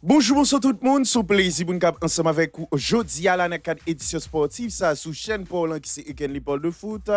Bonjour, bonsoir tout le monde. C'est un plaisir pour nous ensemble avec vous aujourd'hui à la cadre édition sportive, ça sous chaîne Paul qui c'est Eken Lipol de foot.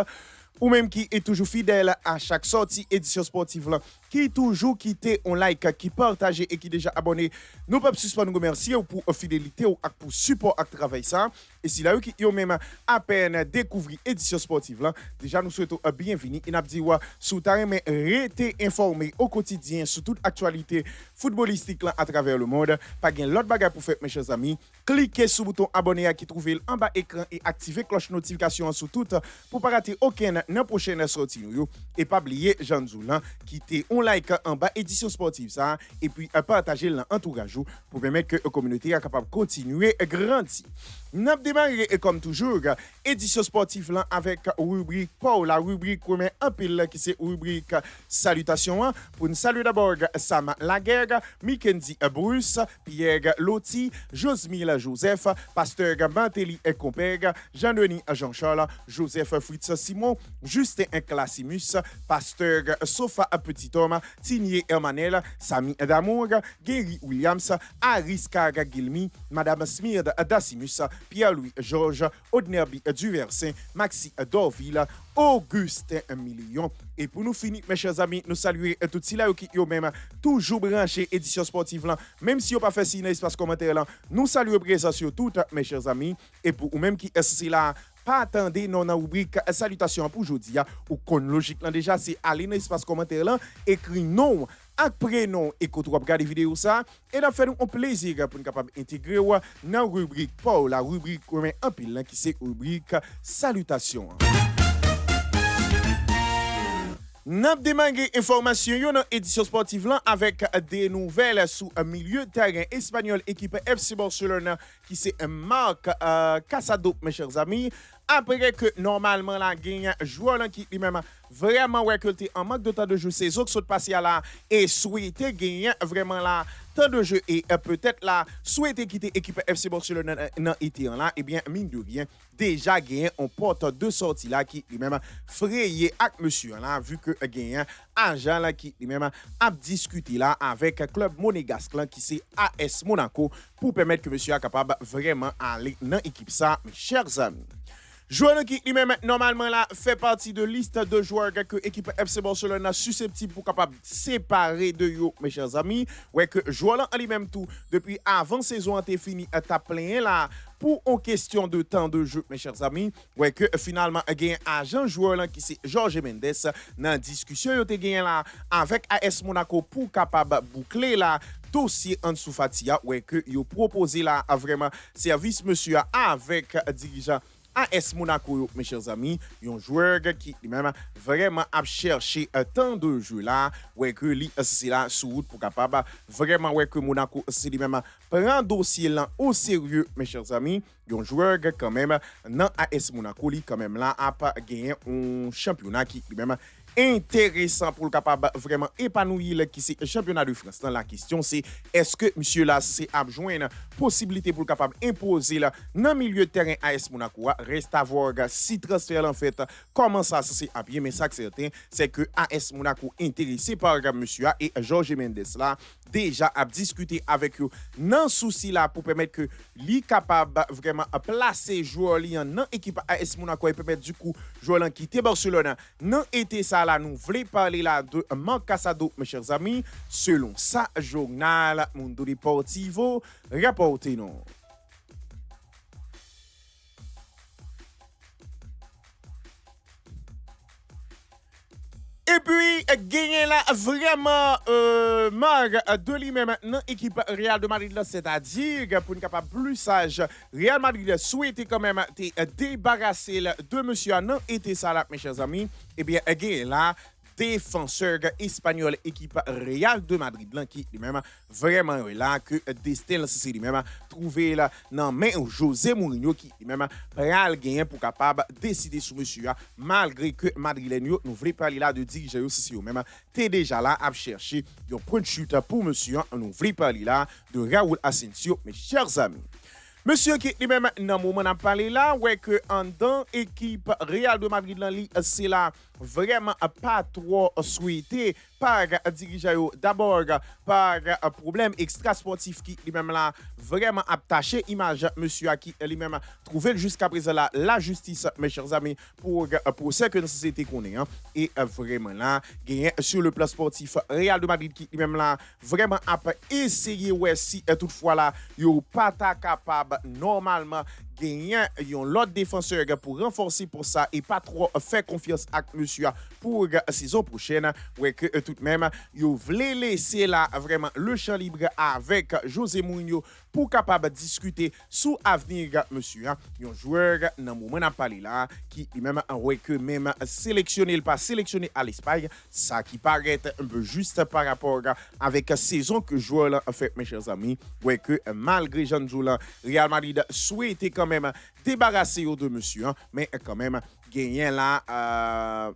Ou même qui est toujours fidèle à chaque sortie édition sportive là, qui toujours quitté on like, qui partage et qui déjà abonné. Nous pouvons suspendre nous remercier pour fidélité ou pour support à travail ça. Et si là qui ont même à peine découvert édition sportive là, déjà nous souhaitons bienvenue. Il n'a dit sous ta mais rester informé au quotidien sur toute actualité footballistique là à travers le monde. Pas gain l'autre bagage pour faire mes chers amis. Cliquez sur le bouton abonner qui trouve en bas écran et activez cloche notification sur tout pour pas rater aucun dans prochaine sortie nous et pas oublier Jean Zoulan qui te on like en bas édition sportive ça et puis partager l'entourage pour permettre que la communauté est capable de continuer à grandir. Nous avons démarré comme toujours édition sportive là avec rubrique Paul, la rubrique qu'on met un pile qui c'est rubrique salutations pour nous saluer d'abord Sam Laguerre, Mikendi Bruce, Pierre Lotti, Josmil Joseph, Pasteur Mantelli et compère, Jean-Denis Jean-Charles, Joseph Fritz Simon, Justin Classimus, Pasteur Sofa Petit Homme, Tinier Hermanel, Sami Damour, Gary Williams, Aris Kaga Gilmi, Madame Smirde Dacimus, Pierre-Louis Georges, Odnerbi Duversin, Maxi Dorville, Augustin Million. Et pour nous finir, mes chers amis, nous saluer tout ceux là qui ont même toujours branché édition sportive là, même si vous pas fait signe espace commentaire là, nous saluons présence sur tout mes chers amis et pour ou même qui est là pas attendez non dans rubrique salutations pour aujourd'hui ou chronologique là déjà c'est aller dans espace commentaire là écrit non après non et quand vous regardez vidéo ça et là fait nous un plaisir pour nous capable intégrer dans rubrique pour la rubrique comme un pile qui c'est rubrique salutations. N'a démarré information dans édition sportive là avec des nouvelles sous un milieu de terrain espagnol équipe FC Barcelone qui c'est Marc Casado mes chers amis après que normalement la gagne joueur qui lui-même vraiment récolté en manque de temps de jeu ces autres passés là et souhaité gagner vraiment là temps de jeu et peut-être là souhaité quitter équipe FC Barcelone dans été là et bien mine de rien déjà gagné on porte de sortie là qui lui-même frayé avec monsieur là vu que gagné agent là qui lui-même a discuté là avec club monégasque là qui c'est AS Monaco pour permettre que monsieur est capable vraiment aller dans équipe ça mes chers amis. Joueur qui lui-même normalement là fait partie de liste de joueurs que l'équipe FC Barcelone a susceptible pour capable séparer de yo mes chers amis. Ouais que joueur là en lui-même tout depuis avant saison était fini t'a plein là pour en question de temps de jeu mes chers amis. Ouais que finalement gain agent joueur là qui c'est Jorge Mendes dans discussion yo te gain là avec AS Monaco pour capable boucler là dossier Ansu Fati ouais que yo proposé là vraiment service monsieur avec dirigeant AS Monaco, mes chers amis, un joueur qui lui-même vraiment a cherché tant de jeux là, ouais que lui c'est là sur route pour capable vraiment ouais que Monaco c'est lui-même prend dossier là au sérieux, mes chers amis, un joueur quand même dans AS Monaco lui quand même là a pas gagné un championnat qui lui-même intéressant pour le capable vraiment épanouir qui c'est championnat de France. Dans la question c'est est-ce que monsieur là c'est adjoindre possibilité pour le capable imposer là dans milieu de terrain AS Monaco reste à voir si transfert en fait comment ça c'est à bien mais ça certain c'est que AS Monaco intéressé par monsieur et Jorge Mendes là déjà a discuté avec eux non souci là pour permettre que lui capable vraiment placer joueur li dans équipe AS Monaco et permettre du coup joueur quitter Barcelone non était ça là nous voulons parler là de Marc Casado mes chers amis selon sa journal Mundo Deportivo rapporté non. Et puis, gagner là vraiment Marc de lui-même dans l'équipe Real de Madrid, c'est-à-dire pour une capable plus sage, Real Madrid souhaitait quand même débarrasser de monsieur non était ça là, mes chers amis. Et bien, gagner là défenseur espagnol équipe Real de Madrid là qui lui-même vraiment là que destin c'est lui-même trouvé là dans main José Mourinho qui lui-même pral gagner pour capable décider sur monsieur malgré que madrilène nous voulons parler là de diriger aussi même t'es déjà là à chercher un point de chute pour monsieur nous voulons parler là de Raúl Asensio mes chers amis. Monsieur qui lui-même dans moment n'a parlé là ouais que en dans équipe Real de Madrid là c'est là vraiment pas trop souhaité par dirigeant d'abord par problème extra sportif qui lui-même là vraiment attaché image monsieur qui lui-même trouvé jusqu'à présent là la justice mes chers amis pour ce que nous société connaît hein. Et vraiment là gagné sur le plan sportif Real de Madrid qui lui-même là vraiment a essayé ouais si toutefois là yo pas capable normalement gagner un l'autre défenseur pour renforcer pour ça et pas trop faire confiance à monsieur pour la saison prochaine ouais que tout de même yo voulait laisser là vraiment le champ libre avec José Mourinho pour capable discuter sous avenir monsieur un joueur dans moment n'a parlé là qui lui-même ouais que même sélectionné il pas sélectionné à l'Espagne ça qui paraît un peu juste par rapport avec saison que joueur là en fait mes chers amis ouais que malgré Jean Zoula Real Madrid souhaitait quand même débarrasser de monsieur hein, mais quand même gagné là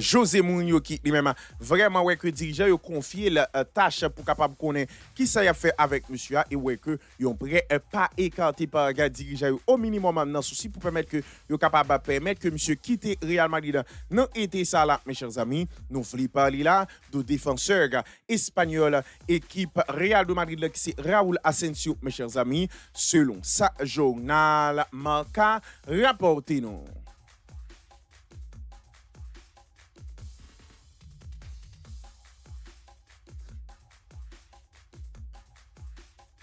José Mourinho qui lui-même vraiment ouais que dirigeant il confié la tâche pour capable connaître qui ça y a fait avec monsieur et ouais que yon prêt pas écarté par dirigeant au minimum dans souci pour permettre que yo capable permettre que monsieur quitte Real Madrid non été ça là mes chers amis nous voulons parler là de défenseur espagnol équipe Real de Madrid qui c'est Raúl Asensio mes chers amis selon sa journal Marca rapporté non.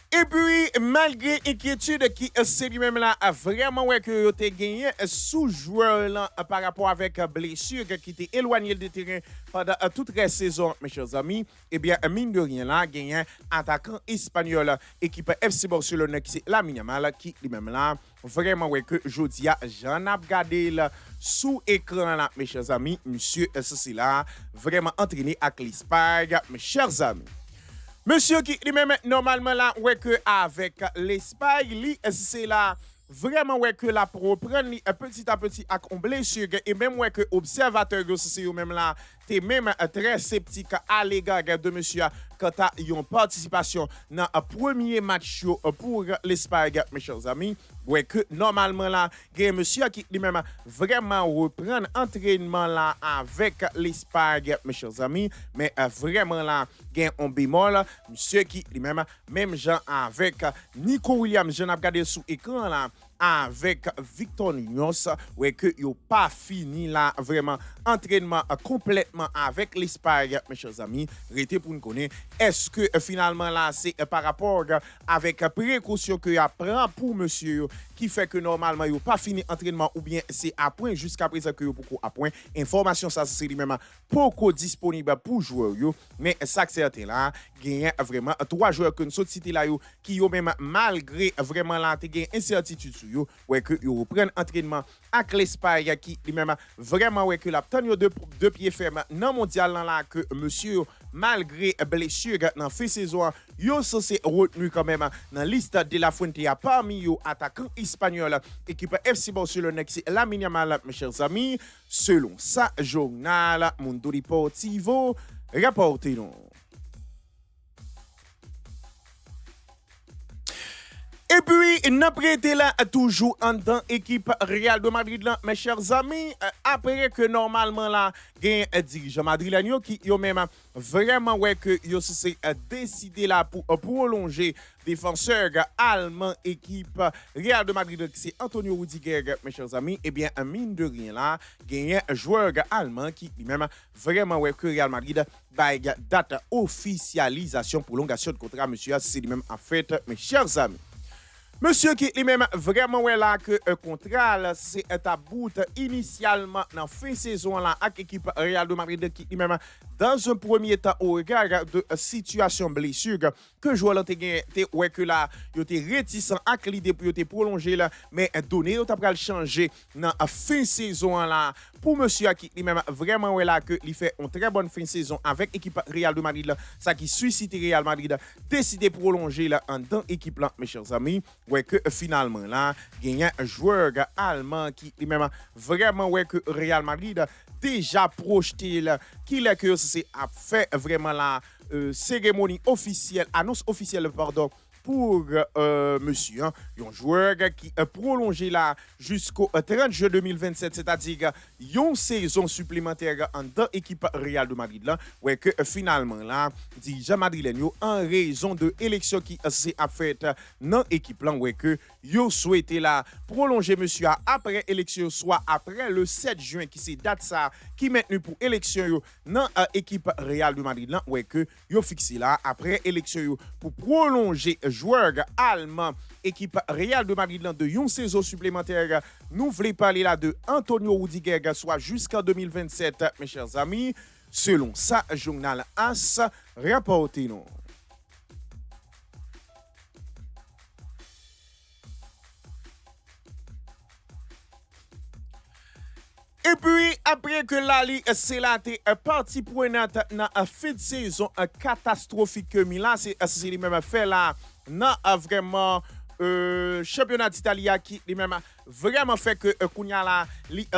Et puis, malgré inquiétude qui c'est lui-même là, vraiment ouais que vous avez gagné sous-joueur là par rapport avec blessure qui était éloigné du terrain pendant toute la saison, mes chers amis, eh bien, mine de rien là, gagné attaquant espagnol, équipe FC Barcelone qui c'est Lamine Yamal qui lui-même là, vraiment ouais que Jodia, j'en ai regardé là sous écran là, mes chers amis, monsieur ceci là, vraiment entraîné avec l'Espagne, mes chers amis. Monsieur qui lui-même normalement là ouais que avec l'Espagne lui c'est là vraiment ouais que la pour reprendre petit à petit à combler sur et même ouais que observateur c'est eux même là t'es même très sceptique à l'égard de monsieur quant à une participation dans un premier match pour l'Espagne mes chers amis ouais que normalement là il monsieur qui lui-même vraiment reprendre entraînement là avec l'Espagne mes chers amis mais vraiment là gain un bémol monsieur qui lui-même même gens avec Nico Williams je n'ai regardé sous écran là avec Victor Munoz ouais que yo pas fini là vraiment entraînement complètement avec l'Espagne mes chers amis restez pour nous connaître est-ce que finalement là c'est par rapport avec précaution que y prend pour monsieur qui fait que normalement yo pas fini entraînement ou bien c'est à point jusqu'à présent que yo beaucoup à point information ça c'est lui-même beaucoup disponible pour joueurs yo mais ça certain là gagne vraiment trois joueurs que nous cité là yo qui yo même malgré vraiment là te gagne incertitude sur yo ouais que yo reprennent entraînement avec l'Espagne qui lui-même vraiment ouais que la tenue de pied ferme dans mondial là que monsieur malgré blessure dans fin saison yo censé retenu quand même dans liste de la Fuente parmi yo attaquant espagnol équipe FC Barcelone qui c'est Lamine Yamal mes chers amis selon sa journal Mundo Deportivo rapporté non. Et puis, nous prêtons là toujours en tant équipe Real de Madrid là, mes chers amis, après que normalement là, il y a un dirigeant madrilène qui yo même vraiment ouais que yo s'est décidé là pour prolonger défenseur allemand équipe Real de Madrid qui c'est Antonio Rudiger mes chers amis et bien mine de rien là gagné un joueur allemand qui lui-même vraiment ouais que Real Madrid by date officialisation prolongation de contrat monsieur c'est lui-même en fait mes chers amis. Monsieur qui lui-même vraiment ouais là que un contrat là, c'est à bout initialement dans fin saison là avec l'équipe Real de Madrid qui lui-même dans un premier temps au regard de situation blessure que joueur là ouais que là il était réticent à l'idée pour te prolonger là mais donné il t'a changer dans fin saison là pour monsieur qui lui-même vraiment ouais là que il fait une très bonne fin de saison avec l'équipe Real de Madrid là ça qui suscite Real Madrid décidé prolonger là en dans équipe là mes chers amis ouais que finalement là il y a un joueur allemand qui lui-même vraiment ouais que Real Madrid déjà projeté là qui est que c'est a fait vraiment la cérémonie officielle annonce officielle pardon pour monsieur, hein, un joueur qui a prolongé là jusqu'au 30 juin 2027, c'est-à-dire une saison supplémentaire en dans l'équipe Real de Madrid là, ouais que finalement là, dirigeant madrilène en raison de l'élection qui s'est faite dans l'équipe là, ouais que yo souhaité là prolonger monsieur après élection, soit après le 7 juin qui c'est date ça qui maintenu pour élection dans l'équipe Real de Madrid là, ouais que yo fixé là après élection pour prolonger joueur allemand équipe Real de Madrid de une saison supplémentaire. Nous voulons parler là de Antonio Rudiger, soit jusqu'en 2027, mes chers amis. Selon ça, journal AS, rapportez nous. Et puis, après que Lali c'est là, partie prenante dans la fin de saison catastrophique que Milan, c'est lui-même fait là, dans vraiment championnat d'Italie qui lui-même vraiment fait que Kounia là,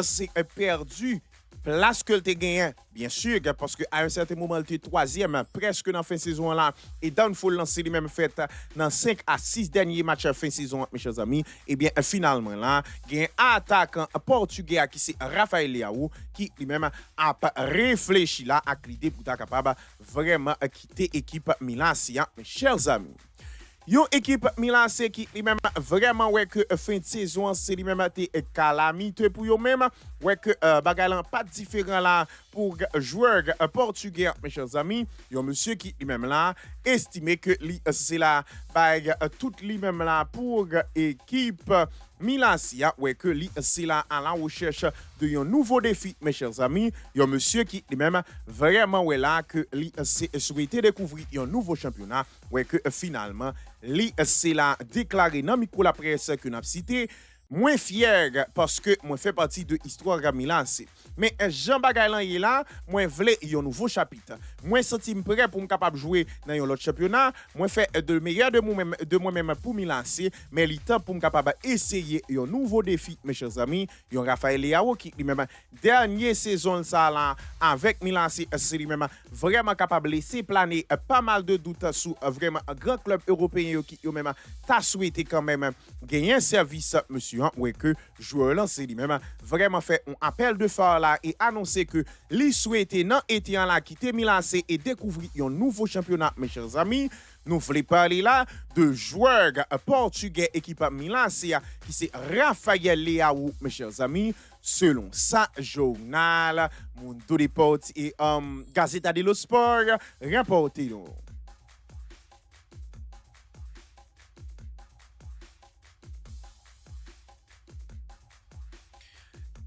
c'est perdu place que tu gagné, bien sûr, parce qu'à un certain moment, tu es troisième, presque dans la fin de saison là, et dans le faut lancer les mêmes fêtes dans 5 à 6 derniers matchs de fin de saison, mes chers amis, et bien finalement là, il y a un attaquant portugais qui c'est Rafael Leao, qui lui-même a réfléchi là à l'idée pour être capable vraiment quitter l'équipe Milan, mes chers amis. Yon équipe Milan c'est qui lui-même vraiment ouais que fin de saison c'est lui-même été calamité pour eux même ouais que bagalan pas différent là pour joueur portugais mes chers amis yon monsieur qui lui-même là estimé que c'est là bag tout lui-même là pour équipe Milan ouais que c'est là à la recherche de un nouveau défi mes chers amis yon monsieur qui lui-même vraiment ouais là que c'est souhaité découvrir un nouveau championnat ouais que finalement c'est là déclaré dans micro la presse que n'a cité moins fier parce que moi fait partie de l'histoire de Milan. Mais Jean Bagaylan est là, moi voulais un nouveau chapitre. Moi senti prêt pour me capable jouer dans un autre championnat. Moi fait de meilleur de moi-même pour Milan, mais il temps pour me capable essayer un nouveau défi mes chers amis. Yon Rafael Leao qui lui-même dernière saison ça là avec Milan c'est lui-même vraiment capable de laisser planer pas mal de doutes sur vraiment un grand club européen qui même t'a souhaité quand même gagner un service monsieur ouais que joueur là c'est lui-même vraiment fait un appel de phare là et annoncer que lui souhaitait non été en là quitter Milan et découvrir un nouveau championnat mes chers amis. Nous voulons parler là de joueur portugais équipe Milan qui c'est Rafael Leao mes chers amis. Selon ça journal Mundo Deportes et Gazeta dello Sport rapporté.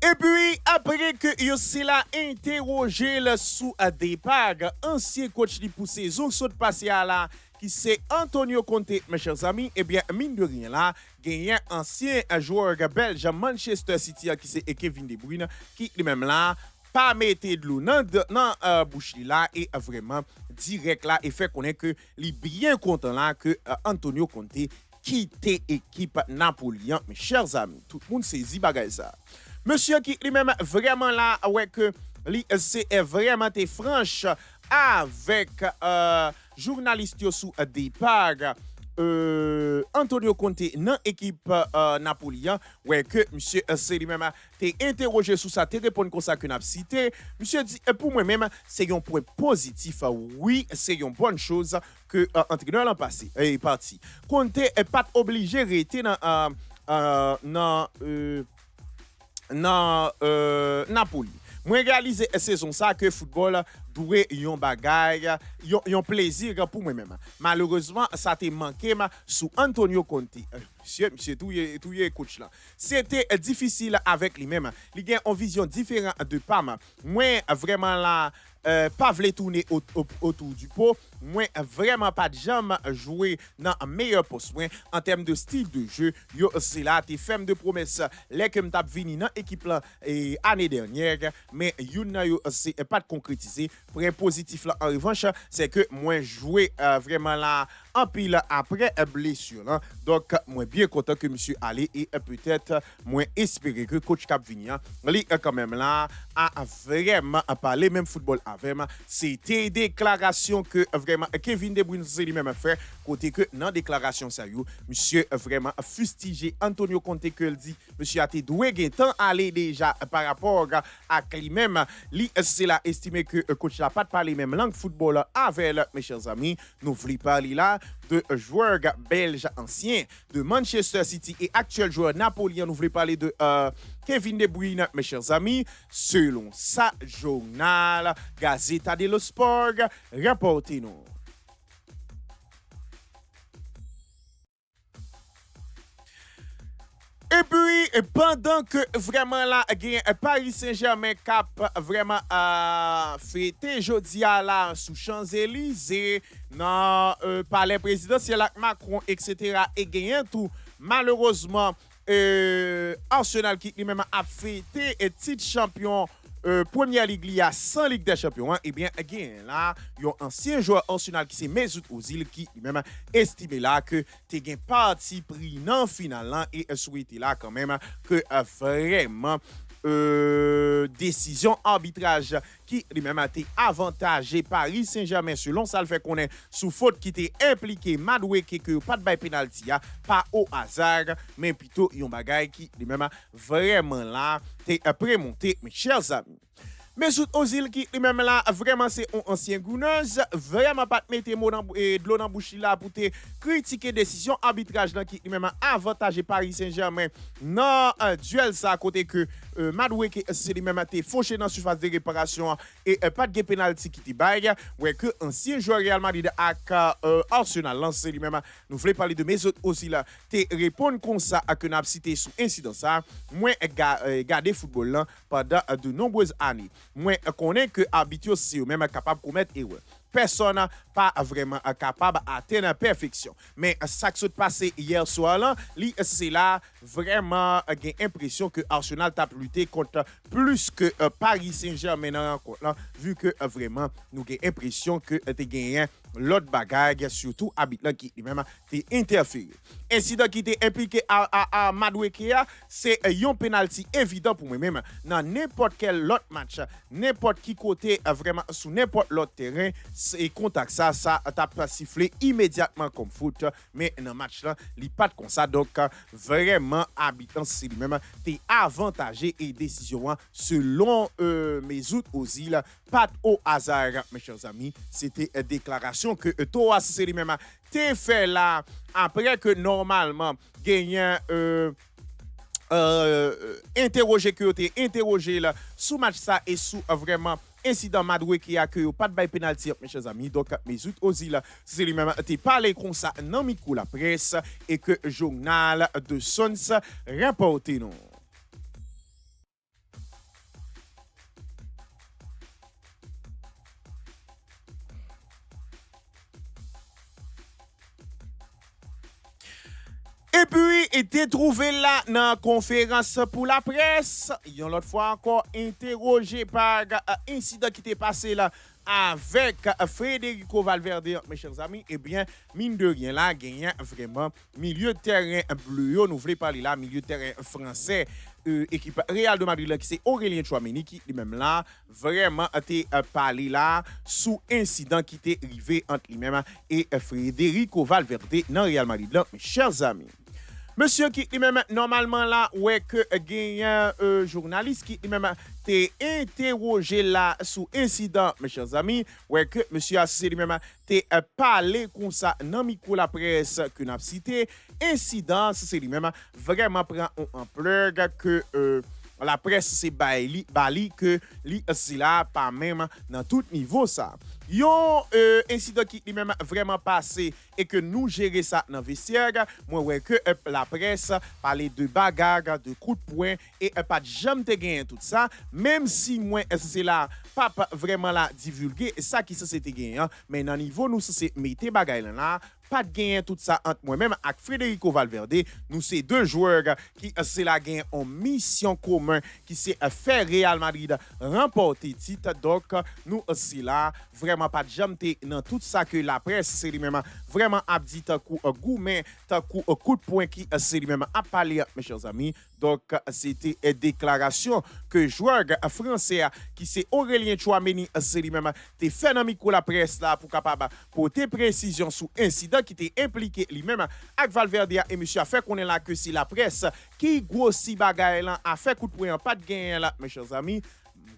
Et puis, après que Yossila interrogé le sous départ, ancien coach de pour saison saute passé à la qui c'est Antonio Conte, mes chers amis, eh bien, mine de rien là, gagné ancien joueur belge Manchester City qui c'est Kevin De Bruyne, qui lui-même là, pas mettre de l'eau dans bouche là et vraiment direct là et fait connaître que il bien content là que Antonio Conte quitte équipe Napoléon, mes chers amis. Tout le monde saisit bagay ça. Monsieur qui lui-même vraiment là, ouais, que c'est vraiment été franche avec journaliste sous départ. Antonio Conte dans l'équipe Napoléon, ouais, que monsieur c'est lui-même t'es interrogé sur ça, t'es répondu comme ça que n'a cité. Monsieur dit, pour moi-même, c'est un point positif. Oui, c'est une bonne chose que l'entraîneur l'an passé est parti. Conte est pas obligé de rester dans Napoli. Moi réaliser saison ça que football doué yon bagay, yon plaisir pour moi-même. Malheureusement, ça t'a manqué sous Antonio Conte. Monsieur tout est coach là. C'était difficile avec lui-même. Il a une vision différente de Pam. Moi vraiment là pas voulu tourner autour du pot. Moi vraiment pas de jamais jouer dans un meilleur poste en termes de style de jeu. Yo c'est là tes ferme de promesses les que m'tap vini dans équipe là et année dernière mais yo c'est pas de concrétiser. Point positif là en revanche c'est que moi jouer vraiment là en pile après blessure. Là. Donc, moi, bien content que monsieur allé et peut-être moins espéré que coach Cap Vignan, lui, quand même là, a vraiment parlé même football avec moi. C'était déclaration que vraiment Kevin De Bruyne s'est lui-même fait, côté que dans déclaration ça y est, monsieur vraiment fustigé Antonio Conte que le dit, monsieur a été doué temps aller déjà par rapport à lui-même, lui c'est là estimé que coach n'a pas parlé même langue football avec mes chers amis, nous voulons parler là de joueurs belges anciens de Manchester City et actuel joueur napolitain, nous voulons parler de Kevin De Bruyne, mes chers amis, selon sa journal Gazzetta dello Sport, rapportez-nous. Et puis, pendant que vraiment là, Paris Saint-Germain cap vraiment fêté jeudi là sous Champs-Élysées, dans palais présidentiel avec Macron, etc. Et gagné tout, malheureusement, Arsenal qui lui-même a fêté et titre champion Première Ligue liée sans Ligue des Champions, eh bien, là, il y a un ancien joueur Arsenal qui c'est Mesut Ozil qui lui-même estimé là que tu as parti pris dans le final et souhaité là quand même que vraiment décision arbitrage qui lui-même a été avantagé Paris Saint-Germain selon ça le fait qu'on est sous faute qui était impliqué Madueke que pas de bail penalty pas au hasard mais plutôt un bagage qui lui-même vraiment là t'es prémonté mes chers amis. Mesut Ozil qui lui-même là vraiment c'est un ancien gouneuse vraiment pas mettre de l'eau dans bouche là pour te critiquer décision arbitrage là qui lui-même avantagé Paris Saint-Germain dans duel ça à côté que Madueke c'est lui-même été fauché dans surface de réparation et pas de penalty qui te baille ouais que ancien joueur Real Madrid avec Arsenal lancé lui-même nous voulons parler de Mesut Ozil te répondre comme ça à que n'a cité sous incident ça moi garder football là pendant de nombreuses années. Moi, je connais que habitué c'est même capable de commettre erreur. Personne n'est pas vraiment capable d'atteindre la perfection. Mais ça qui s'est passé hier soir, là, c'est là vraiment j'ai l'impression que Arsenal a lutté contre plus que Paris Saint-Germain dans la rencontre. Là, vu que vraiment, nous avons l'impression que tu as gagné l'autre bagage, surtout Habitant qui lui-même t'est interféré. Incident qui était impliqué à Madueke, c'est un penalty évident pour moi-même. Dans n'importe quel autre match, n'importe qui côté, vraiment sur n'importe l'autre terrain, et contact ça t'a pas sifflé immédiatement comme foot mais dans match là il pas comme ça donc vraiment Habitant c'est lui-même t'es avantagé et décision selon Mesut Ozil pas au hasard mes chers amis c'était une déclaration que toi c'est lui-même t'es fait là après que normalement gagnant interroger que tu interrogé là sous match ça et sous vraiment incident Madueke qui a que pas de bail penalty mes chers amis donc Mesut Ozil c'est lui-même t'es parlé comme ça dans micro la presse et que journal de Sons rapporté non. Et puis, était trouvé là dans la conférence pour la presse. Yon l'autre fois encore interrogé par incident qui était passé là avec Federico Valverde, mes chers amis. Eh bien, mine de rien là, gagnant vraiment milieu de terrain bleu. Nous voulons parler là, milieu de terrain français. Équipe Real de Madrid là, qui c'est Aurélien Tchouameni qui lui-même là vraiment a été parlé là sous incident qui était arrivé entre lui-même et Federico Valverde dans Real Madrid là, mes chers amis. Monsieur qui lui-même normalement là ouais que gagnant journaliste qui lui-même t'es interrogé là sous incident mes chers amis ouais que monsieur assisté lui-même t'es parlé comme ça dans micro la presse que n'a cité incident c'est lui-même vraiment prend une ampleur que la presse c'est bali que li c'est là pas même dans tout niveau ça. Yon incident qui lui-même vraiment passé et que nous gérer ça dans vestiaire moi ouais que la presse parler de bagarre de coups de poing et pas de jamais te gagner tout ça même si moi c'est là pas vraiment là divulguer ça qui ça c'était gagné mais dans niveau nous c'est mettre bagaille là pas de gain tout ça entre moi-même avec Federico Valverde. Nous c'est deux joueurs qui c'est la gain en mission commune qui c'est faire Real Madrid remporter titre. Donc nous aussi là vraiment pas de jambe dans tout ça que la presse c'est lui-même vraiment a dit un coup gourmet, un coup de poing qui c'est lui-même a parlé mes chers amis. Donc c'était une déclaration que joueur français qui c'est Aurélien Tchouameni c'est lui-même t'es fait dans micro la presse là pour capable porter précision sur incident qui était impliqué lui-même avec Valverde et monsieur a fait qu'on est là que c'est la presse qui grossit bagaille là a fait coup de poing pas de gain là mes chers amis. Me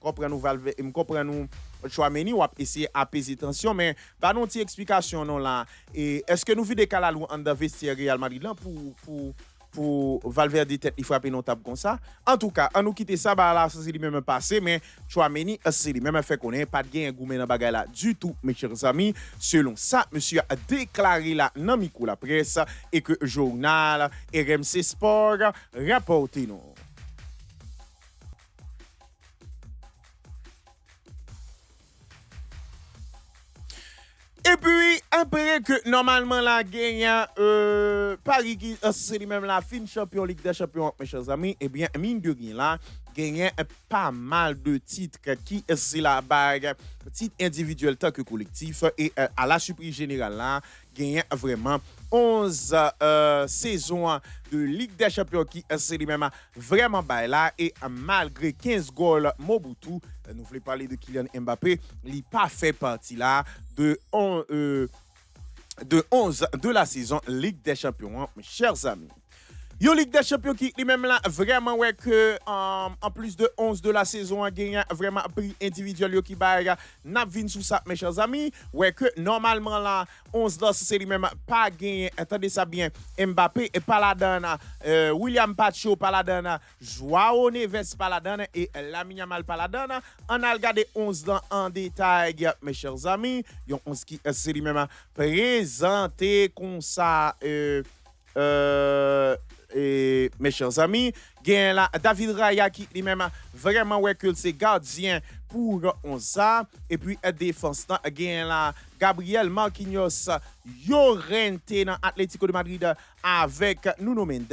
comprend nous Tchouameni ou essayer apaiser tension mais bah non petite explication non là et est-ce que nous vidons Kalalou en vestiaire Real Madrid là pour Valverde tête il frappe non table comme ça en tout cas on nous quitter ça bah là c'est lui même passé mais Tchouameni c'est lui même fait connaître pas de gain gourmet dans bagarre là du tout mes chers amis selon ça monsieur a déclaré là dans micro la presse et que journal RMC Sport rapporté non. Et puis, après que normalement la gagne Paris qui c'est lui-même la fin champion Ligue des Champions, mes chers amis, eh bien, mine de rien là, gagne pas mal de titres qui c'est la bague, titres individuels tant que collectif et à la surprise générale là, gagne vraiment 11 saisons de Ligue des Champions qui c'est lui-même vraiment bas là et malgré 15 goals Mobutu, nous voulons parler de Kylian Mbappé, il pas fait partie là de 11 de la saison Ligue des Champions, mes chers amis. Yo Ligue des Champions qui lui-même là vraiment ouais que en plus de 11 de la saison a gagné vraiment prix individuel yo qui bail n'a vinn sous ça mes chers amis ouais que normalement là 11 là c'est lui-même pas gagné attendez ça bien Mbappé et Paladana William Pacho Paladana Joao Neves Paladana et Lamine Yamal Paladana on a regardé 11 dans en détail mes chers amis yon 11 qui c'est lui-même présenté comme ça et mes chers amis, gain là David Raya qui lui-même vraiment ouais que c'est gardien pour 11 et puis défense gain là Gabriel Marquinhos Llorente dans Atlético de Madrid avec Nuno Mendes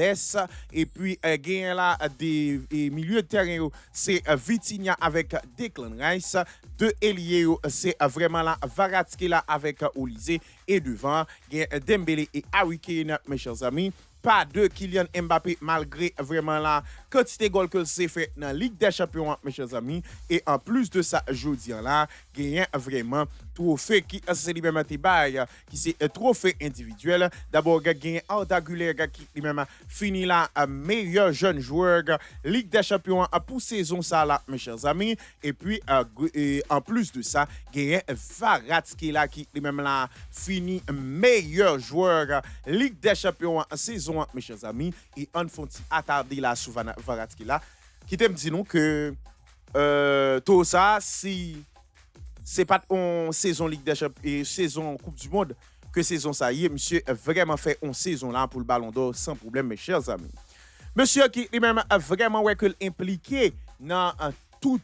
et puis gain là des milieux de terrain c'est Vitinha avec Declan Rice de ailier c'est vraiment là Kvaratskhelia avec Olise et devant gain Dembélé et Harry Kane mes chers amis. Pas de Kylian Mbappé malgré vraiment la quantité de goals que c'est fait dans la Ligue des Champions mes chers amis et en plus de ça jeudi là gagne vraiment trophée qui c'est lui-même qui c'est trophée individuel d'abord gagne Arda Güler qui lui-même fini là meilleur jeune joueur Ligue des Champions pour saison ça là mes chers amis et puis en plus de ça gagne Kvaratskhelia qui lui-même là fini meilleur joueur Ligue des Champions saison mes chers amis et on font attarder là sur Kvaratskhelia qui t'aime dit nous que tout ça si c'est pas une saison Ligue des Champions et saison Coupe du Monde que saison ça y est monsieur vraiment fait une saison là pour le Ballon d'Or sans problème mes chers amis monsieur qui lui-même vraiment ouais que impliqué dans tout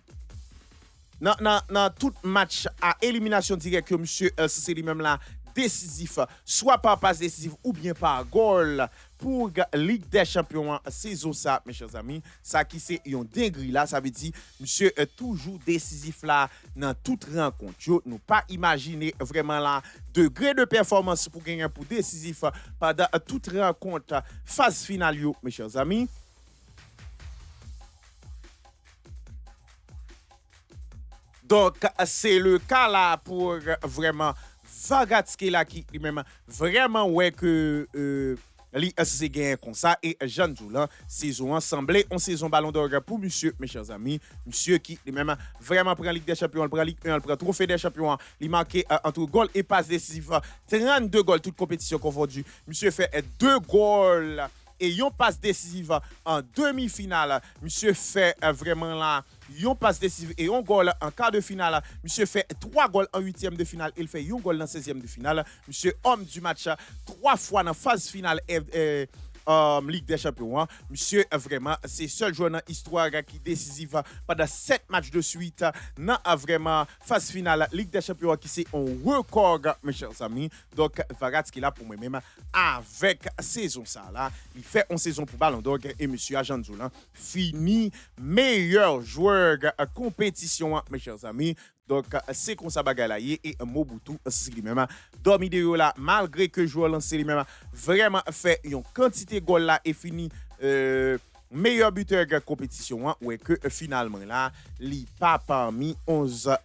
match à élimination directe que monsieur c'est lui-même là décisif, soit par passe décisif ou bien par goal pour Ligue des Champions saison ça mes chers amis ça qui c'est un dinguerie là ça veut dire monsieur est toujours décisif là dans toute rencontre nous pas imaginer vraiment là degré de performance pour gagner pour décisif pendant toute rencontre phase finale mes chers amis. Donc c'est le cas là pour vraiment Kvaratskhelia qui lui-même vraiment ouais que li c'est gagné comme ça et Jean Doulan saison ensemble en saison Ballon d'Or pour monsieur mes chers amis monsieur qui lui-même vraiment prend Ligue des Champions il prend Ligue 1 il prend trophée des champions il marqué entre goal et passe décisive 32 goals toute compétition confondue monsieur fait 2 goals et yon passe décisive en demi-finale monsieur fait vraiment là yon passe décisive et un goal en quart de finale monsieur fait 3 goals en huitième de finale il fait un goal dans 16e de finale monsieur homme du match 3 fois dans phase finale Ligue des Champions. Hein. Monsieur, vraiment, c'est seul joueur dans l'histoire qui est décisif pendant 7 matchs de suite dans vraiment phase finale Ligue des Champions qui c'est un record, mes chers amis. Donc, Varats qui est là pour moi-même avec saison ça là. Il fait une saison pour Ballon d'Or et monsieur Agent Zolan fini meilleur joueur compétition, mes chers amis. Donc, c'est comme ça bagalaye et Mobutu, c'est lui-même. Dormi de là, malgré que le joueur lancé lui-même vraiment fait une quantité de goals là et fini meilleur buteur de compétition, ouais que finalement là, il pas parmi 11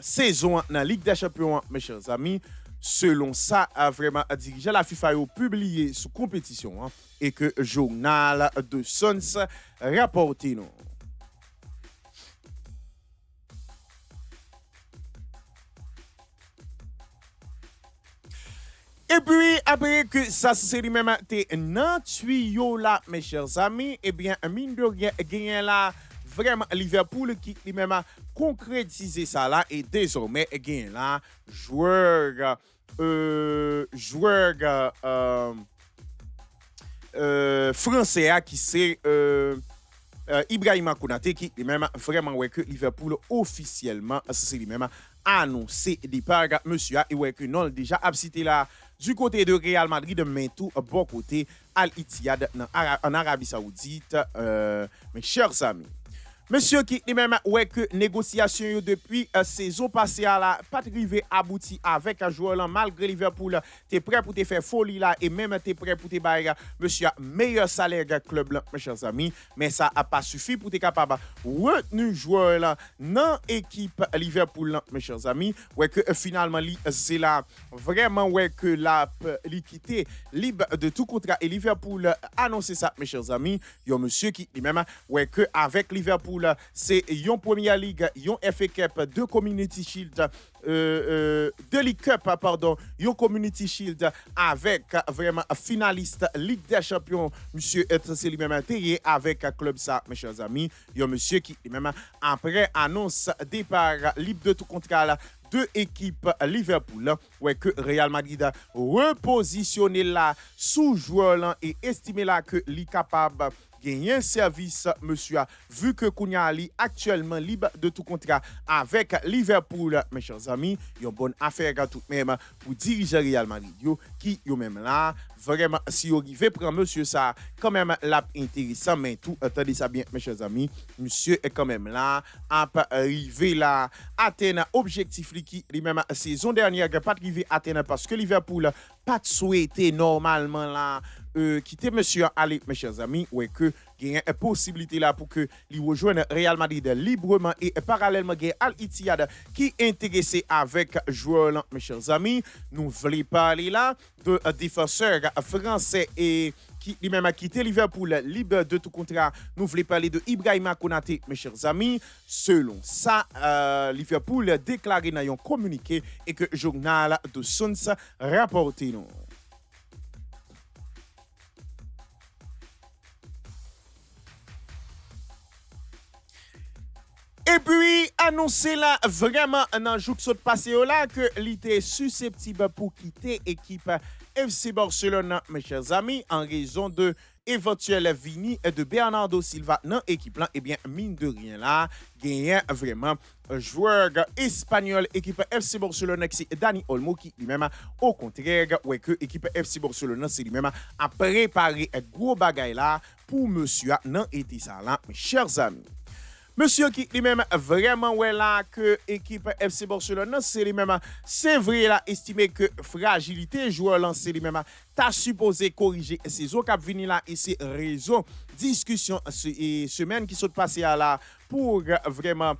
saisons dans la Ligue des Champions, mes chers amis. Selon ça, vraiment dirigeant la FIFA a publié sous compétition et que le journal de Sons rapporte non. Et puis, après que ça, c'est lui-même, t'es dans tuyau là, mes chers amis, eh bien, mine de rien, gagné là, vraiment, Liverpool qui lui-même a concrétisé ça là, et désormais, gagné là, joueur français qui c'est Ibrahima Konaté qui lui-même vraiment ouais que Liverpool officiellement c'est lui-même annoncé départ monsieur et ouais que non déjà cité là du côté de Real Madrid mais tout bon côté Al Ittihad en Arabie Saoudite mes chers amis. Monsieur qui lui-même ouais que négociation depuis saison passée à la pas arrivé abouti avec un joueur là malgré Liverpool t'es prêt pour te faire folie là et même t'es prêt pour te bailler monsieur meilleur salaire de club là mes chers amis mais ça a pas suffi pour te capable retenir joueur là dans équipe Liverpool là mes chers amis ouais que finalement c'est là vraiment ouais que la quitté libre de tout contrat et Liverpool annoncé ça mes chers amis yo monsieur qui lui-même ouais que avec Liverpool c'est yon Premier League, yon FA Cup, deux Community Shield, de League Cup, pardon, yon Community Shield avec vraiment finaliste Ligue des Champions, monsieur c'est lui-même intérêt avec club ça, mes chers amis, yon monsieur qui lui-même après annonce départ libre de tout contrat deux équipes Liverpool ouais que Real Madrid a repositionné là sous joueur là et estimé là que li capable gagner un service monsieur vu que Kounia Ali actuellement libre de tout contrat avec Liverpool mes chers amis une bonne affaire tout même pour diriger Real Madrid qui yo même là vraiment si vous arrivez prendre monsieur ça quand même là intéressant mais tout attendez ça bien mes chers amis monsieur est quand même là à arriver là atteindre objectif qui lui-même saison dernière pas arrivé atteindre parce que Liverpool pas souhaité normalement là quitter monsieur aller mes chers amis ouais que il y a une possibilité là pour que lui rejoigne Real Madrid librement et parallèlement il y a Al Ittihad qui est intéressé avec joueur là mes chers amis nous voulons parler là de défenseur français et qui lui-même a quitté Liverpool libre de tout contrat. Nous voulons parler de Ibrahima Konaté, mes chers amis. Selon ça, Liverpool a déclaré dans un communiqué et que le journal de Sons rapporte nous. Et puis, annoncer là, vraiment, dans le jour qui s'est passé là, que l'était susceptible pour quitter l'équipe FC Barcelone, mes chers amis, en raison de éventuel Vini et de Bernardo Silva dans l'équipe là, eh bien, mine de rien là, gagne vraiment un joueur espagnol, équipe FC Barcelone, c'est Dani Olmo qui lui-même, au contraire, ouais, que l'équipe FC Barcelone, c'est lui-même, a préparé un gros bagay là pour monsieur dans été ça là, mes chers amis. Monsieur qui lui-même vraiment ouais là que équipe FC Barcelone c'est lui-même c'est vrai là estimé que fragilité joueur lancé lui-même t'a supposé corriger saison cap vini là et c'est raison discussion et semaine qui sont passées là pour vraiment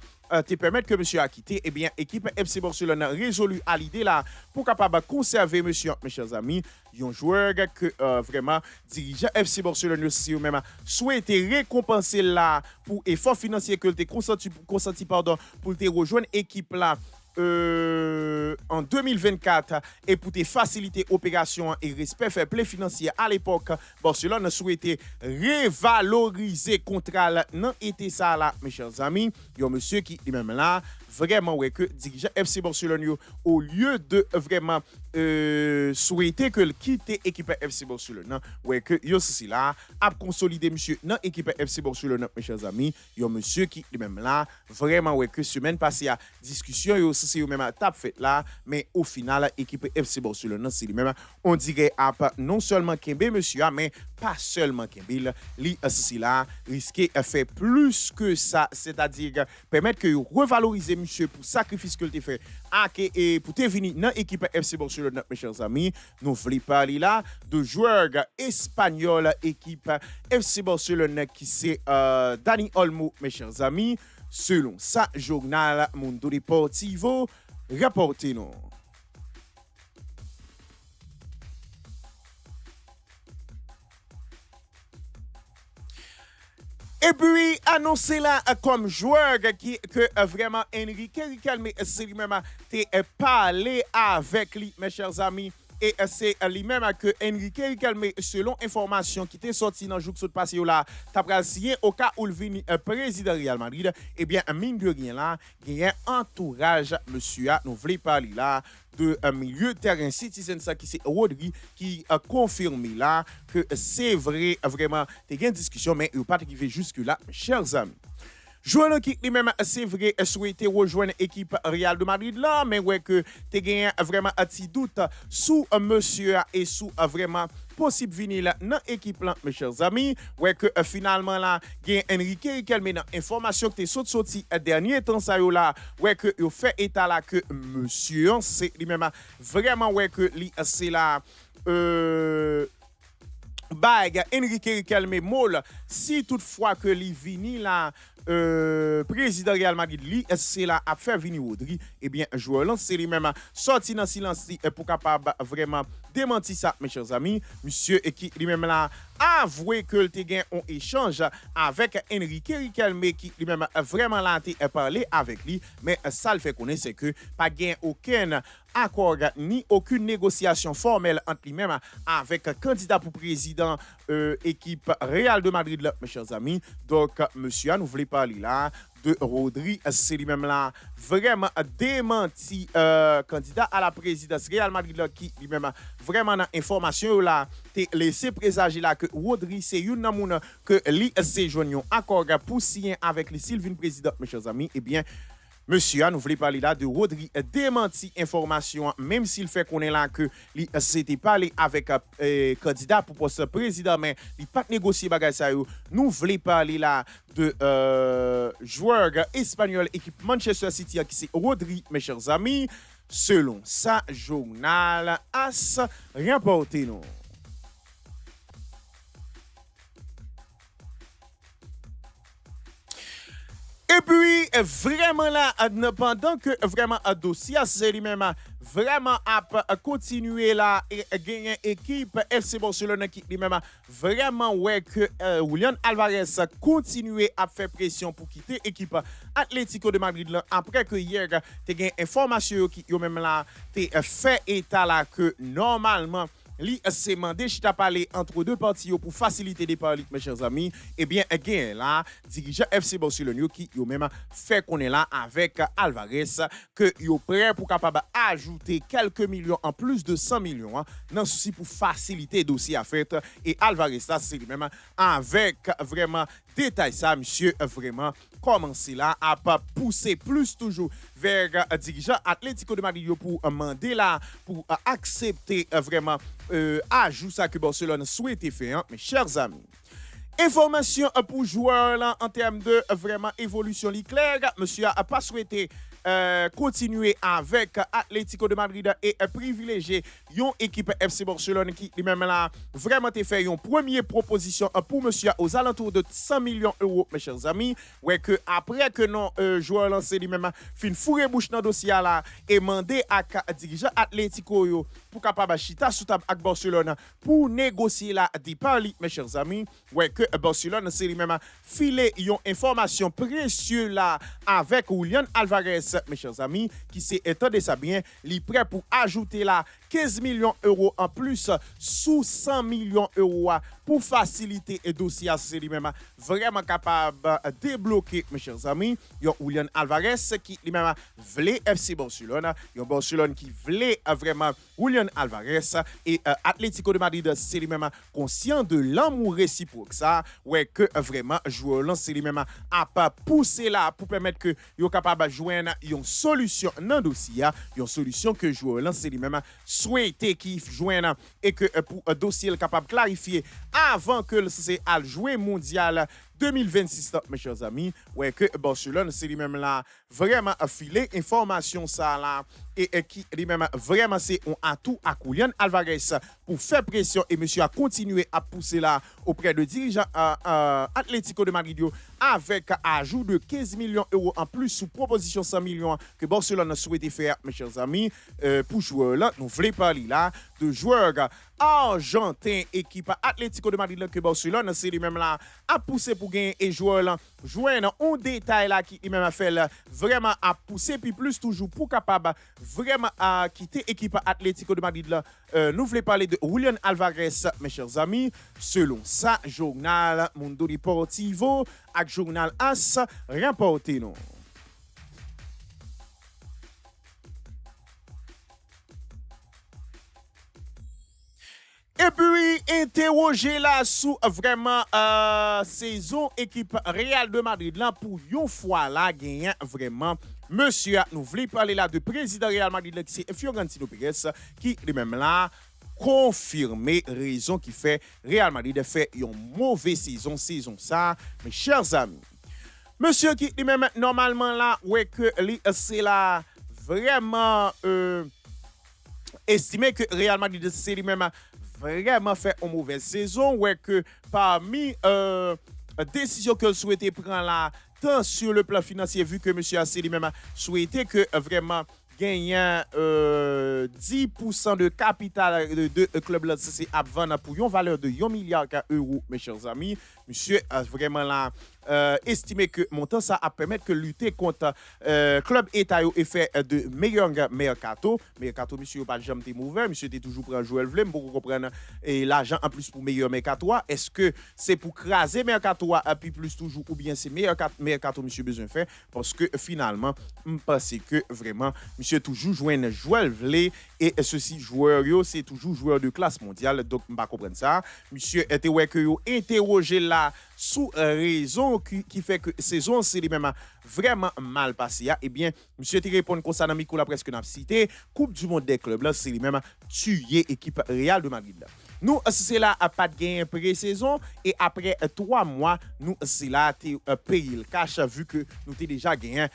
te permettre que monsieur a quitté eh bien équipe FC Barcelone résolu à l'idée là pour capable conserver monsieur mes chers amis un joueur que vraiment dirigeant FC Barcelone aussi même souhaité récompenser là pour effort financier que te consenti pardon pour te rejoindre équipe là en 2024 et pour te faciliter opération et respect fair play financier à l'époque Barcelone souhaitait revaloriser contrat dans été ça là mes chers amis il y a monsieur qui lui même là vraiment ouais que dirigeant FC Barcelone yo, au lieu de vraiment souhaiter que le quitte équipe FC Barcelone ouais que yo ceci là a consolider monsieur dans équipe FC Barcelone mes chers amis, yo monsieur qui lui-même là vraiment ouais que semaine passée a discussion yo ceci yo même tape fait là mais au final équipe FC Barcelone c'est lui-même on dirait non seulement Kembe monsieur mais pas seulement Kembe li ceci là risquer faire plus que ça, c'est-à-dire permettre que revaloriser monsieur pour sacrifice que tu fait et pour te venir dans l'équipe FC Barcelone mes chers amis, nous voulons parler là de joueurs espagnols équipe FC Barcelone qui c'est Dani Olmo mes chers amis, selon sa journal Mundo Deportivo rapporté nous. Et puis, annoncé là comme joueur que vraiment Enrique Riquelme, c'est lui-même a parlé avec lui, mes chers amis. Et c'est lui-même que Enrique Riquelme, selon information qui était sortie dans le jour de passé là, t'as signé au cas où il vient président Real Madrid, eh bien, mine de rien là, il y a un entourage, monsieur, nous voulons parler là de milieu de terrain Citizen ça qui c'est Rodri qui a confirmé là que c'est vrai vraiment il y a une discussion mais il n'a pas arrivé jusque là mes chers amis. Joueur qui lui-même c'est vrai souhaité rejoindre l'équipe Real de Madrid là mais ouais que tu gagné vraiment un petit doute sous monsieur et sous vraiment possible venir là dans l'équipe là mes chers amis ouais que finalement là gain Enrique Riquelme dans information que t'es sorti dernier temps ça yo là ouais que yo fait état là que monsieur c'est lui-même vraiment ouais que lui c'est là bag Enrique Riquelme Mol si toutefois que li vini là président Real Madrid li c'est là à faire venir Rodri et bien joueur là c'est lui-même sorti dans silence pour capable vraiment démentir ça mes chers amis monsieur et qui lui-même là avoué que le gain on échange avec Enrique Riquelme qui lui-même vraiment là a parlé avec lui mais ça le fait connaître c'est que pas gain aucun accord ni aucune négociation formelle entre lui-même avec candidat pour président équipe Real de Madrid là, mes chers amis donc monsieur nous voulons parler là de Rodri, c'est lui-même là vraiment démenti candidat à la présidence Real Madrid là, qui lui-même vraiment dans information là t'es laissé présager là que Rodri c'est une namouna que li se joignent accord pour signer avec le Sylvain président mes chers amis et bien monsieur, nous voulons parler là de Rodri démenti information, même s'il fait qu'on est là que c'était parlé avec candidat pour poste président, mais il pas négocié bagage ça. Nous voulons parler là de joueur espagnol équipe Manchester City qui c'est Rodri, mes chers amis, selon sa journal AS rapporté nous. Et puis, vraiment là, pendant que vraiment un dossier, c'est lui-même vraiment à continuer là et gagner équipe FC Barcelone qui lui-même vraiment ouais que Julian Alvarez continuer à faire pression pour quitter l'équipe Atlético de Madrid là, après que hier, tu as gagné information qui yo même là, tu fait état là que normalement, li c'est mandé chita parler entre deux parties pour faciliter des parler mes chers amis et bien again là dirigeant FC Barcelone qui yo même fait qu'on est là avec Alvarez que yo prêt pour capable ajouter quelques millions en plus de 100 millions dans souci pour faciliter dossier à fait et Alvarez là c'est lui-même avec vraiment détail ça monsieur vraiment commencer là à pas pousser plus toujours vers dirigeant Atlético de Madrid pour demander là pour accepter vraiment ajout ça que Barcelone souhaitait faire mes chers amis. Information pour joueurs là en termes de vraiment évolution claire monsieur a pas souhaité continuer avec Atlético de Madrid et privilégier une équipe FC Barcelone qui lui-même là vraiment fait une première proposition pour monsieur aux alentours de 100 millions d'euros mes chers amis ouais que après que non joueur lancé lui-même fin fourré bouche dans dossier là et mandé à dirigeant Atlético yo pour capable chita sous table avec Barcelone pour négocier la départ mes chers amis ouais que Barcelone c'est lui-même filé une information précieuse là avec Julian Alvarez mes chers amis qui s'est étendé ça bien li prêt pour ajouter là 15 millions d'euros en plus sous 100 millions d'euros pour faciliter le dossier, c'est lui-même vraiment capable de débloquer, mes chers amis. Il y a Julian Alvarez qui lui-même voulait FC Barcelone. Il y a Barcelone qui voulait vraiment Julian Alvarez. Et Atlético de Madrid, c'est lui-même conscient de l'amour réciproque. Ça, ouais, que vraiment, joueur là, c'est lui-même à pas pousser là pour permettre que yo capable de joindre une solution dans le dossier. Une solution que joueur là, c'est lui-même souhaité qu'il joigne et que pour un dossier capable de clarifier avant que c'est à jouer mondial 2026, mes chers amis, ouais, que Barcelone, c'est lui-même là, vraiment affilé information ça là, et qui lui-même vraiment c'est un atout à Julian Alvarez pour faire pression et monsieur a continué à pousser là auprès de dirigeants Atlético de Madrid avec ajout de 15 millions d'euros en plus sous proposition 100 millions que Barcelone a souhaité faire, mes chers amis, pour joueurs là, nous voulons parler là de joueurs argentins équipe Atlético de Madrid que Barcelone, c'est lui-même là, à pousser pour gagner et joueurs là, joindre un détail là qui lui-même a fait là, vraiment à pousser puis plus toujours pour capable vraiment à quitter l'équipe Atlético de Madrid là. Nous voulons parler de Julian Alvarez, mes chers amis. Selon ça, journal Mundo Deportivo avec journal AS rapporté non. Et puis, interroger là sous vraiment saison équipe Real de Madrid là pour une fois là gagner vraiment. Monsieur, nous voulons parler là de président Real Madrid là, qui c'est Florentino Pérez qui lui-même là confirmé raison qui fait Real Madrid fait une mauvaise saison ça, mes chers amis. Monsieur qui lui-même normalement là ouais que c'est là vraiment estimé que Real Madrid c'est lui-même vraiment fait une mauvaise saison, ouais que parmi décision que souhaitait prendre là, tant sur le plan financier, vu que M. Asseli même a souhaité que vraiment gagnant 10% de capital de club là, c'est à vendre pour une valeur de 1 milliard d'euros, mes chers amis. Monsieur a vraiment là estimé que montant ça a permettre que lutter contre club État et fait de meilleurs mercato. Mercato, monsieur, pas jamais été mauvais. Monsieur était toujours pour jouer le vlem pour comprendre et l'argent en plus pour meilleur mercato. Est-ce que c'est pour craser mercato et puis plus toujours ou bien c'est meilleur mercato monsieur besoin faire parce que finalement je pense que vraiment monsieur toujours jouer un joueur vlé et ceci joueur yo c'est toujours joueur de classe mondiale donc on va comprendre ça. Monsieur était ouais que yo interroger là sous raison qui fait que saison c'est lui-même vraiment mal passé. Eh bien, monsieur te répond comme ça dans micro la presque n'a cité Coupe du monde des clubs là, c'est lui-même tué équipe Real de Madrid là. Nous c'est là à pas de gain pré-saison et après 3 mois nous c'est là payer le cash vu que nous t'ai déjà gagné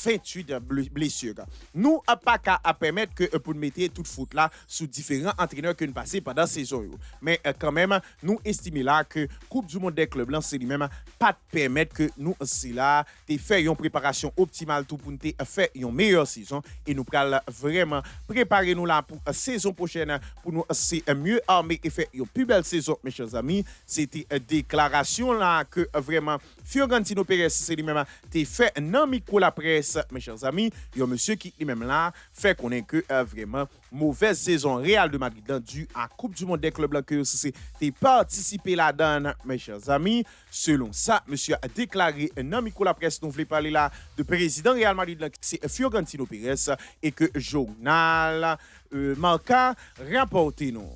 28 blessures. Nous pas qu'à permettre que pour mettre toute faute là sous différents entraîneurs que nous passé pendant saison mais quand même nous estimons là que Coupe du monde des clubs là c'est lui-même pas permettre que nous c'est là t'ai fait une préparation optimale tout pour nous faire une meilleure saison et nous pral vraiment préparer nous là pour saison prochaine pour nous c'est mieux armé et faire une plus belle saison mes chers amis. C'était une déclaration là que vraiment Florentino Pérez c'est lui-même t'ai fait dans micro la presse mes chers amis. Il y a monsieur qui lui-même là fait connaître que vraiment mauvaise saison Real de Madrid due à Coupe du monde des clubs là que c'est participé là-dedans mes chers amis. Selon ça, monsieur a déclaré dans micro la presse nous voulons parler là de président Real Madrid là c'est Florentino Pérez et que journal Marca rapporté non.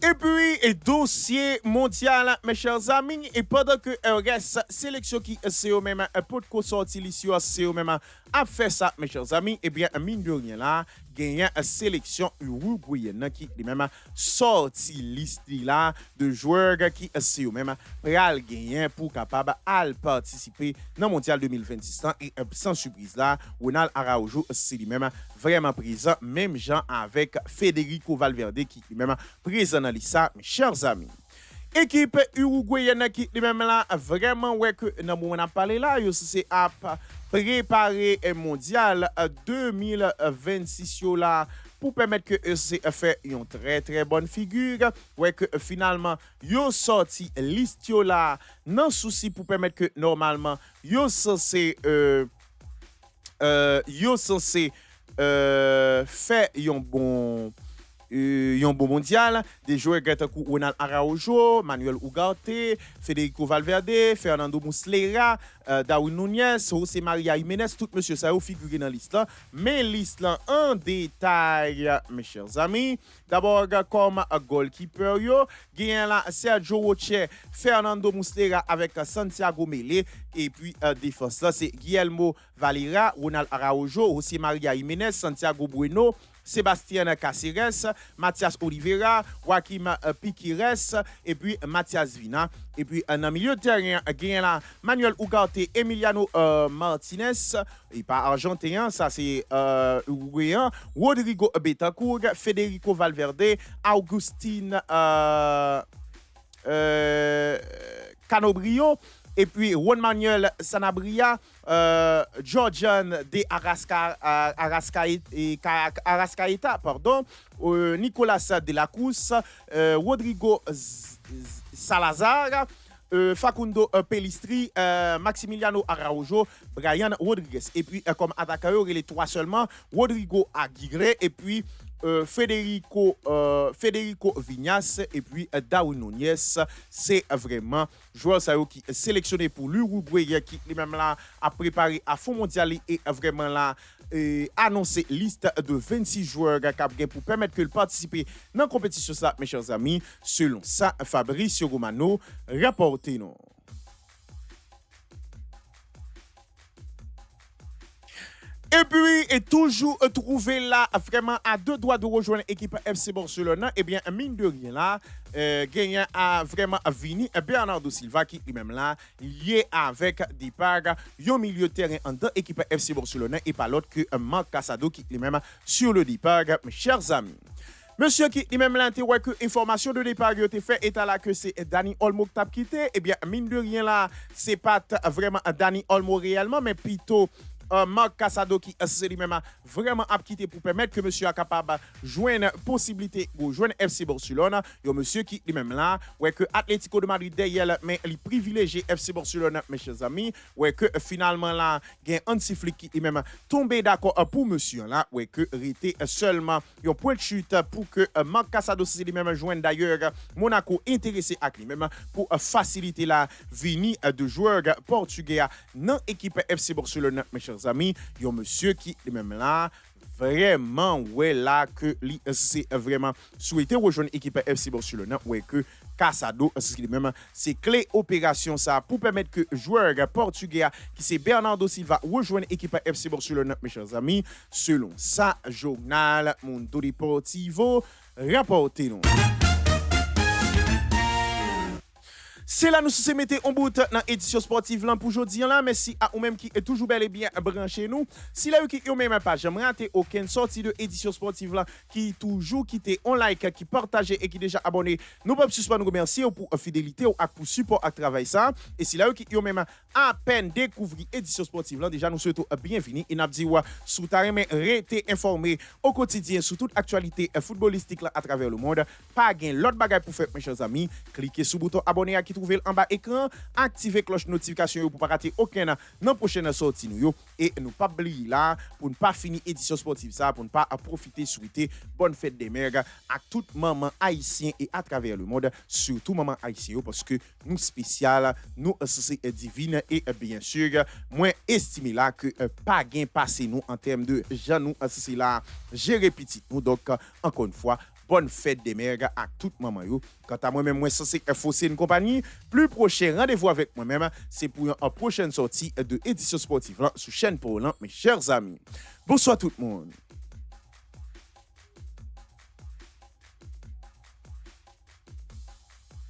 Et puis, dossier mondial, mes chers amis, et pendant que reste sélection qui c'est au même pour de sorti l'ici, c'est au même a fait ça, mes chers amis, et bien, mine de rien là, gagnant sélection uruguayenne qui est même sorti liste là de joueurs qui c'est au même pral gagner pour capable à participer dans mondial 2026 et sans surprise là, Ronald Araujo c'est lui-même vraiment présent, même gens avec Federico Valverde qui est même présent dans ça, mes chers amis. Équipe uruguayenne qui est même là vraiment ouais que dans moment on a parlé là c'est à préparer un mondial 2026 là pour permettre que EC fait une très très bonne figure ouais que finalement yo sorti liste là non souci pour permettre que normalement yo censé fait un bon mondial, des joueurs comme Ronald Araujo, Manuel Ugarte, Federico Valverde, Fernando Muslera, Darwin Núñez, José María Jiménez, tout monsieur ça a figuré dans la liste là. Mais liste là en détail, mes chers amis. D'abord comme goalkeeper yo, gagne là Sergio Rocher, Fernando Muslera avec Santiago Mele et puis défense là c'est Guillermo Valera, Ronald Araujo, José María Jiménez, Santiago Bueno, Sébastien Caceres, Mathias Oliveira, Joaquim Piquires et puis Mathias Vina. Et puis en milieu de terrain, gagne là Manuel Ugarte, Emiliano Martinez, et pas argentin, ça c'est uruguayen, Rodrigo Betancourt, Federico Valverde, Augustin Canobrio, et puis Juan Manuel Sanabria, Georgian de Arrascaeta, pardon, Nicolas de la Cruz, Rodrigo Salazar, Facundo Pellistri, Maximiliano Araujo, Brian Rodriguez. Et puis comme attaquant, il y a les trois seulement, Rodrigo Aguirre et puis Federico Vignas et puis Darwin Núñez. C'est vraiment joueur qui est sélectionné pour l'Uruguay qui lui-même là a préparé à fond mondial et vraiment là annoncé liste de 26 joueurs pour permettre que participer dans la compétition ça mes chers amis. Selon ça Fabrizio Romano rapporté non. Et puis, est toujours trouvé là, vraiment à deux doigts de rejoindre l'équipe FC Barcelone. Eh bien, mine de rien là, gagnant a vraiment vini Bernardo Silva qui lui-même là, lié avec départ, un milieu de terrain en deux équipes FC Barcelone et pas l'autre que Marc Casado qui lui-même sur le départ, mes chers amis. Monsieur qui lui-même là, que information de départ qui a été fait, est là que c'est Dani Olmo qui t'a quitté. Eh bien, mine de rien là, c'est pas vraiment Dani Olmo réellement, mais plutôt Marc Casado qui c'est lui-même vraiment à quitter pour permettre que monsieur est capable de joindre possibilité ou joindre FC Barcelone. Il y a monsieur qui lui-même là, ouais que Atlético de Madrid derrière mais il privilégie FC Barcelone mes chers amis, ouais que finalement là, il y a un sifflet qui lui-même tombé d'accord pour monsieur là, ouais que était seulement un point de chute pour que Marc Casado c'est lui-même joindre d'ailleurs Monaco intéressé à lui-même pour faciliter la venue de joueurs portugais dans l'équipe FC Barcelone mes chers amis, il y a monsieur qui est même là vraiment ouais là que c'est vraiment souhaité rejoindre l'équipe FC Barcelone ouais que Casado c'est même c'est clé opération ça pour permettre que joueur portugais qui c'est Bernardo Silva rejoindre l'équipe FC Barcelone mes chers amis selon ça journal Mundo Deportivo rapporté nous. C'est là nous se mettons en bout dans l'édition sportive là pour aujourd'hui là. Merci à vous même qui est toujours bel et bien branché nous. Si là qui même pas jamais raté aucune sortie de édition sportive là qui toujours quitté on like qui partager et qui déjà abonné. Nous pas suspendre nous remercier pour fidélité ou pour support à travail ça. Et si là qui même à peine découvrir édition sportive là déjà nous souhaitons bienvenue et n'a dit sous ta rester informé au quotidien sur toute actualité footballistique là à travers le monde. Pas gain l'autre bagage pour faire mes chers amis, cliquez sur le bouton abonner à qui trouver en bas écran, activer cloche notification pour pas rater aucun dans prochaine sortie nous et nous pas oublier là pour ne pas finir édition sportive ça pour ne pas profiter souhaiter bonne fête des mères à toute maman haïtien et à travers le monde surtout maman haïtien parce que nous spécial nous c'est divine et bien sûr moins estimé là que pas gain passé nous en termes de gens nous c'est là gérer petit nous donc encore une fois bonne fête des mères à toute maman yo. Quant à moi-même, moi, c'est FOC une compagnie. Plus prochain rendez-vous avec moi-même, c'est pour une prochaine sortie de édition sportive là, sur chaîne Poland, mes chers amis. Bonsoir tout le monde.